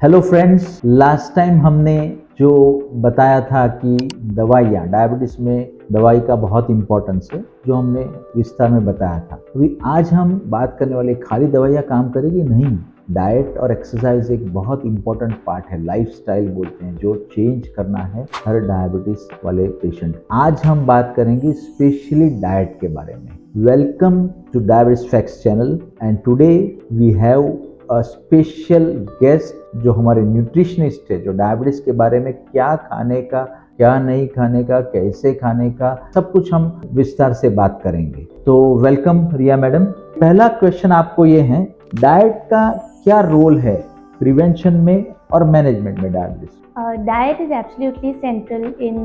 Hello friends, last time हमने जो बताया था कि दवाइयाँ डायबिटीज़ में दवाई का बहुत इम्पोर्टेंस है, जो हमने विस्तार में बताया था। अभी आज हम बात करने वाले खाली दवाइयाँ काम करेगी नहीं, डाइट और एक्सरसाइज एक बहुत इम्पोर्टेंट पार्ट है, लाइफस्टाइल बोलते हैं, जो चेंज करना है हर डायबिटीज़ वाले पेशेंट। आज हम बात करेंगे स्पेशली डाइट के बारे में। Welcome to diabetes facts channel and today we have special guest जो हमारे न्यूट्रिशनिस्ट है, जो डायबिटीज के बारे में क्या खाने का, क्या नहीं खाने का, कैसे खाने का, सब कुछ हम विस्तार से बात करेंगे। तो वेलकम रिया मैडम। पहला क्वेश्चन आपको ये है, डाइट का क्या रोल है प्रिवेंशन में और मैनेजमेंट में diabetes? Diet is absolutely central in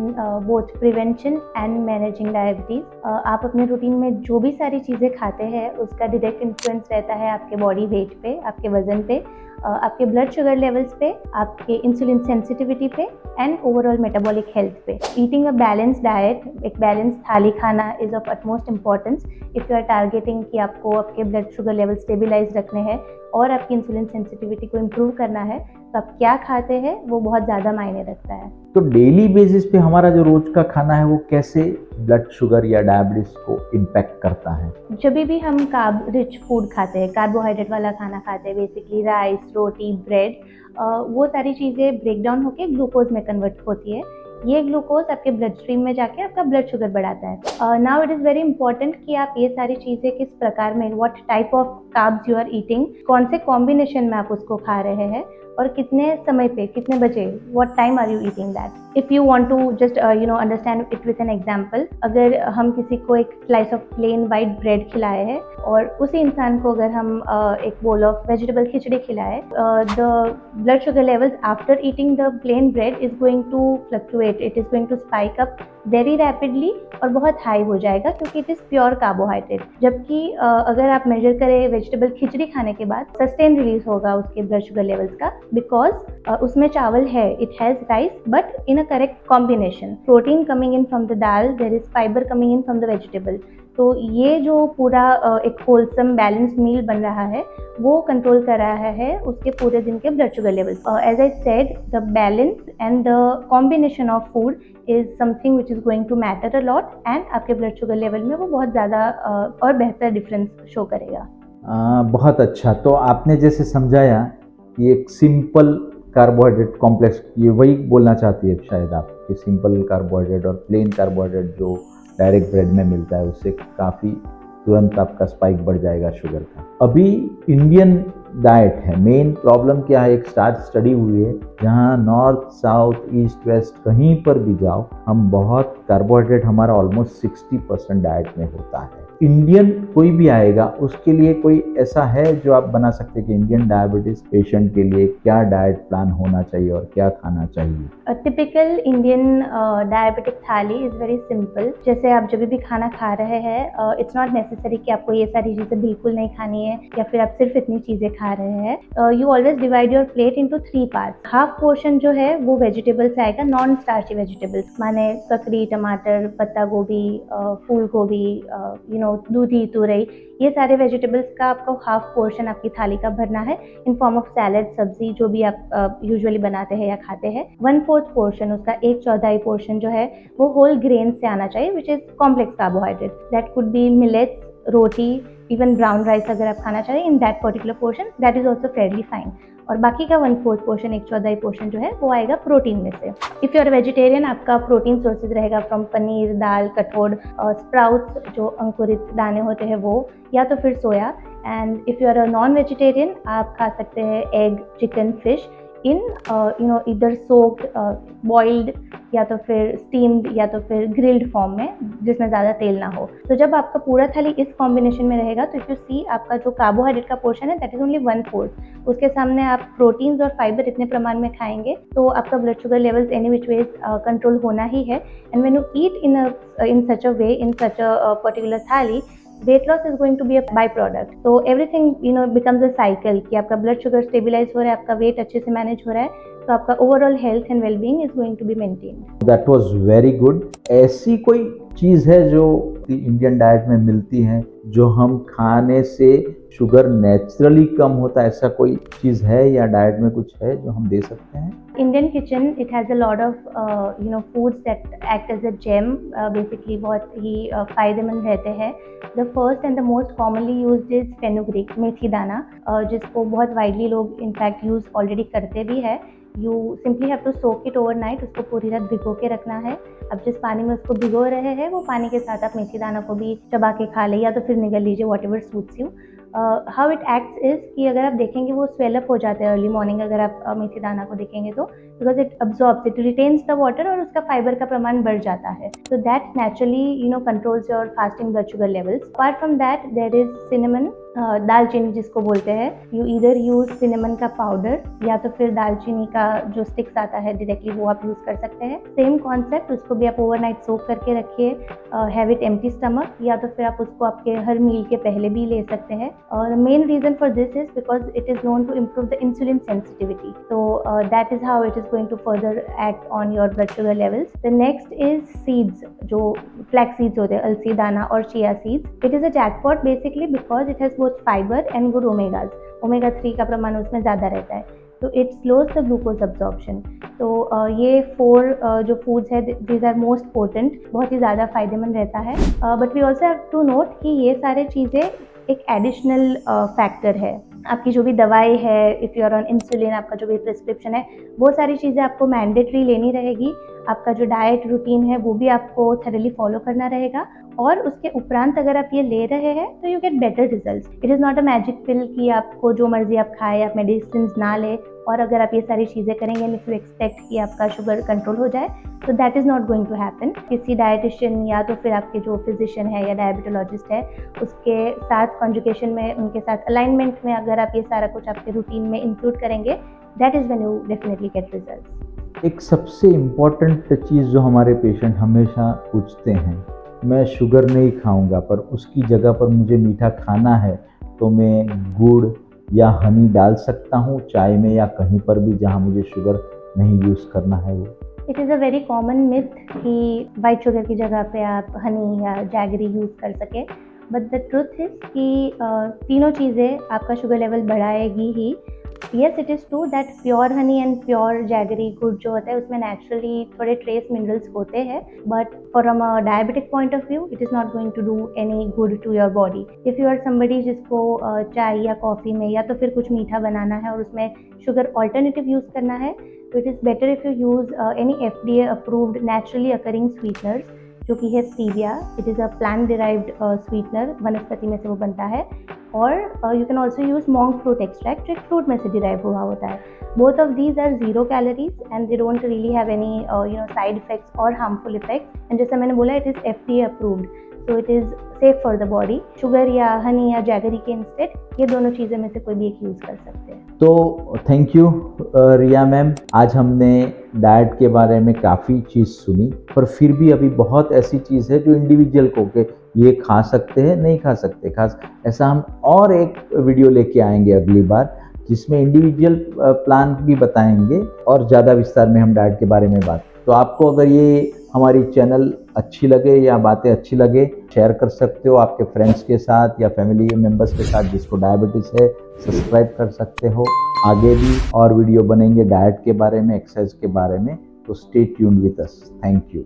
both prevention and managing diabetes. आप अपने रूटीन में जो भी सारी चीज़ें खाते हैं उसका डायरेक्ट इन्फ्लुएंस रहता है आपके बॉडी वेट पे, आपके वजन पे, आपके ब्लड शुगर लेवल्स पे, आपके इंसुलिन सेंसिटिविटी पे एंड ओवरऑल मेटाबॉलिक हेल्थ पे। ईटिंग अ बैलेंस डाइट, एक बैलेंस थाली खाना is of utmost importance if you are targeting कि आपको आपके ब्लड शुगर लेवल स्टेबलाइज रखने हैं और आपकी इंसुलिन सेंसिटिविटी को इम्प्रूव करना है, तो आप क्या खाते हैं वो बहुत ज़्यादा मायने रखता है। तो डेली बेसिस पे हमारा जो रोज का खाना है वो कैसे ब्लड शुगर या डायबिटीज को इम्पैक्ट करता है? जब भी हम कार्ब रिच फूड खाते हैं, कार्बोहाइड्रेट वाला खाना खाते हैं, बेसिकली राइस, रोटी, ब्रेड, वो सारी चीज़ें ब्रेक डाउन होकर ग्लूकोज में कन्वर्ट होती है। ये ग्लूकोज आपके ब्लड स्ट्रीम में जाके आपका ब्लड शुगर बढ़ाता है। Now it is very important कि आप ये सारी चीज़ें किस प्रकार में, what type of carbs you are eating, कौन से कॉम्बिनेशन में आप उसको खा रहे हैं और कितने समय पे, कितने बजे, what time are you eating that. If you want to just understand it with an example, अगर हम किसी को एक slice of plain white bread खिलाए हैं और उसी इंसान को अगर हम एक बोल ऑफ वेजिटेबल खिचड़ी खिलाए, the blood sugar levels after eating the plain bread is going to fluctuate, it is going to spike up very rapidly और बहुत हाई हो जाएगा क्योंकि इट इज़ प्योर कार्बोहाइड्रेट। जबकि अगर आप मेजर करें वेजिटेबल खिचड़ी खाने के बाद, सस्टेन रिलीज होगा उसके ब्लड शुगर लेवल्स का, बिकॉज उसमें चावल है, it has rice but in a correct combination, protein coming in from the dal, there is fibre coming in from the vegetable. तो ये जो पूरा एक होलसम बैलेंस मील बन रहा है वो कंट्रोल कर रहा है उसके पूरे दिन के blood sugar levels. As I said, the balance and the combination of food is something which is going to matter a lot and आपके ब्लड शुगर लेवल में वो बहुत ज़्यादा और बेहतर डिफरेंस शो करेगा। बहुत अच्छा। तो आपने जैसे समझाया कि एक सिंपल कार्बोहाइड्रेट कॉम्प्लेक्स, ये वही बोलना चाहती है शायद आप कि सिंपल कार्बोहाइड्रेट और प्लेन कार्बोहाइड्रेट जो डायरेक्ट ब्रेड में मिलता है उससे काफ़ी तुरंत आपका स्पाइक बढ़ जाएगा शुगर का। अभी इंडियन डाइट है, मेन प्रॉब्लम क्या है, एक स्टडी हुई है जहाँ नॉर्थ साउथ ईस्ट वेस्ट कहीं पर भी जाओ, हम बहुत कार्बोहाइड्रेट हमारा ऑलमोस्ट 60% डाइट में होता है। इंडियन कोई भी आएगा उसके लिए कोई ऐसा है जो आप बना सकते हैं कि इंडियन डायबिटीज पेशेंट के लिए क्या डाइट प्लान होना चाहिए और क्या खाना चाहिए? टिपिकल इंडियन डायबिटिक थाली इज़ वेरी सिंपल। जैसे आप जब भी खाना खा रहे हैं, इट्स नॉट नेसेसरी कि आपको ये सारी चीज़ें बिल्कुल नहीं खानी है या फिर आप सिर्फ इतनी चीज़ें खा रहे हैं। You always divide your plate into 3 parts. Half portion जो है वो वेजिटेबल्स आएगा, नॉन स्टार्ची वेजिटेबल्स, माने ककड़ी, टमाटर, पत्ता गोभी, फूल गोभी, दूधी, तुरई, ये सारे वेजिटेबल्स का आपको हाफ पोर्शन आपकी थाली का भरना है इन फॉर्म ऑफ सैलड, सब्जी, जो भी आप यूजुअली बनाते हैं या खाते हैं। 1/4 पोर्शन, उसका 1/4 पोर्शन जो है वो होल ग्रेन से आना चाहिए, which is complex carbohydrate, that could be millets, roti, even brown rice अगर आप खाना चाहिए in that particular portion, that is also Fairlie fine. और बाकी का 1/4 पोर्शन, 1/4 पोर्शन जो है वो आएगा प्रोटीन में से। इफ़ यू आर वेजिटेरियन, आपका प्रोटीन सोर्सेज रहेगा फ्रॉम पनीर, दाल, कठोड़, स्प्राउट्स जो अंकुरित दाने होते हैं वो, या तो फिर soya. And if you are a non vegetarian, आप खा सकते हैं एग, चिकन, फिश इन इधर सोक्ड, बॉइल्ड, या तो फिर स्टीम्ड, या तो फिर ग्रिल्ड फॉर्म में जिसमें ज़्यादा तेल ना हो। तो जब आपका पूरा थाली इस कॉम्बिनेशन में रहेगा तो इफ़ यू सी, आपका जो कार्बोहाइड्रेट का पोर्शन है दैट इज़ ओनली 1/4। उसके सामने आप प्रोटीन्स और फाइबर इतने प्रमाण में खाएंगे तो आपका blood sugar levels any which way control होना ही है। And when you eat in such a way, in such a particular thali, weight loss is going to be a by product. तो एवरीथिंग बिकम्स अ साइकिल कि आपका blood sugar stabilise हो रहा है, आपका वेट अच्छे से मैनेज हो रहा है, तो आपका overall health and wellbeing is going to be maintained. That was very good. ऐसी कोई चीज़ है जो इंडियन डाइट में मिलती है जो हम खाने से शुगर नेचुरली कम होता है, ऐसा कोई चीज़ है या डाइट में कुछ है जो हम दे सकते हैं? Indian kitchen, it has a lot of foods that act as a gem. Basically बहुत ही फायदेमंद रहते हैं. The first and the most commonly used is fenugreek, मेथी दाना, जिसको बहुत widely लोग in fact use already करते भी है. You simply have to soak it overnight. उसको पूरी रात भिगो के रखना है. अब जिस पानी में उसको भिगो रहे हैं वो पानी के साथ आप मेथी दाना को भी चबा के खा ले या तो फिर निगल लीजिए, whatever suits you. How it acts is कि अगर आप देखेंगे वो स्वेलअप हो जाते हैं अर्ली मॉर्निंग, अगर आप मेथी दाना को देखेंगे तो, because it absorbs, it retains the water और उसका फाइबर का प्रमाण बढ़ जाता है. So that naturally controls your fasting blood sugar levels. Apart from that there is cinnamon, दालचीनी जिसको बोलते हैं. यू ईदर यूज सिनेमन का पाउडर या तो फिर दालचीनी का जो स्टिक्स आता है डायरेक्टली, वो आप यूज कर सकते हैं. सेम कॉन्सेप्ट, उसको भी आप ओवरनाइट सोक करके रखिए. हैव इट एम्प्टी स्टमक, या तो फिर आप उसको आपके हर मील के पहले भी ले सकते हैं. और main reason for this is because it is known to improve the insulin sensitivity. तो that is how it is going to further act on your blood sugar levels. The next is seeds, जो flax seeds होते हैं, अलसी दाना और chia seeds. It is a jackpot basically because it has both fibre and good omegas. Omega 3 का प्रमाण उसमें ज़्यादा रहता है, तो it slows the glucose absorption. तो ये 4 जो फूड्स है, दीज आर मोस्ट पोटेंट, बहुत ही ज़्यादा फायदेमंद रहता है. But we also have to note कि ये सारे चीज़ें एक एडिशनल फैक्टर है. आपकी जो भी दवाई है, if you are on insulin, आपका जो भी प्रिस्क्रिप्शन है, वो सारी चीज़ें आपको मैंडेटरी लेनी रहेगी. आपका जो डाइट रूटीन है वो भी आपको थरली फॉलो करना रहेगा. और उसके उपरांत अगर आप ये ले रहे हैं तो you get better results. It is not a magic pill कि आपको जो मर्जी आप खाएं, आप मेडिसिन ना लें, और अगर आप ये सारी चीज़ें करेंगे एंड इफ यू एक्सपेक्ट कि आपका शुगर कंट्रोल हो जाए, तो that is not going to happen. किसी डाइटिशियन या तो फिर आपके जो फिजिशियन है या डायबिटोलॉजिस्ट है, उसके साथ कॉन्जुगेशन में, उनके साथ अलाइनमेंट में अगर आप ये सारा कुछ आपके रूटीन में इंक्लूड करेंगे, that is when you definitely get results. एक सबसे इम्पॉर्टेंट चीज़ जो हमारे पेशेंट हमेशा पूछते हैं, मैं शुगर नहीं खाऊंगा पर उसकी जगह पर मुझे मीठा खाना है, तो मैं गुड़ या हनी डाल सकता हूँ चाय में या कहीं पर भी जहाँ मुझे शुगर नहीं यूज़ करना है वो? It is a very common myth कि वाइट शुगर की जगह पे आप हनी या जैगरी यूज़ कर सकें. बट द ट्रुथ इज़ कि तीनों चीज़ें आपका शुगर लेवल बढ़ाएगी ही. Yes, it is true that pure honey and pure jaggery गुड जो होता है उसमें नेचुरली थोड़े ट्रेस मिनरल्स होते हैं, but from a diabetic point of view it is not going to do any good to your body. If you are somebody जिसको चाय या कॉफ़ी में या तो फिर कुछ मीठा बनाना है और उसमें शुगर ऑल्टरनेटिव यूज़ करना है, तो it is better if you use any FDA approved naturally occurring sweeteners, जो कि है stevia. It is a plant derived sweetener, वनस्पति में से वो बनता है. और you can also use monk fruit extract, जो एक फ्रूट में से डिराइव हुआ होता है. Both of these are 0 calories and they don't really have any side effects और हार्मफुल इफेक्ट्स. एंड जैसा मैंने बोला, it is FDA approved, so it is safe for the body. Sugar या हनी या जैगरी के इंस्टेड ये दोनों चीज़ें में से कोई भी एक यूज़ कर सकते हैं. तो थैंक यू रिया मैम, आज हमने डाइट के बारे में काफ़ी चीज़ सुनी, पर फिर भी अभी बहुत ऐसी चीज़ है जो इंडिविजुअल को के ये खा सकते हैं, नहीं खा सकते, खास ऐसा हम और एक वीडियो लेके आएंगे अगली बार, जिसमें इंडिविजुअल प्लान भी बताएंगे और ज़्यादा विस्तार में हम डाइट के बारे में बात. तो आपको अगर ये हमारी चैनल अच्छी लगे या बातें अच्छी लगे, शेयर कर सकते हो आपके फ्रेंड्स के साथ या फैमिली मेम्बर्स के साथ जिसको डायबिटीज़ है. सब्सक्राइब कर सकते हो. आगे भी और वीडियो बनेंगे डाइट के बारे में, एक्सरसाइज के बारे में, तो stay tuned with us. Thank you.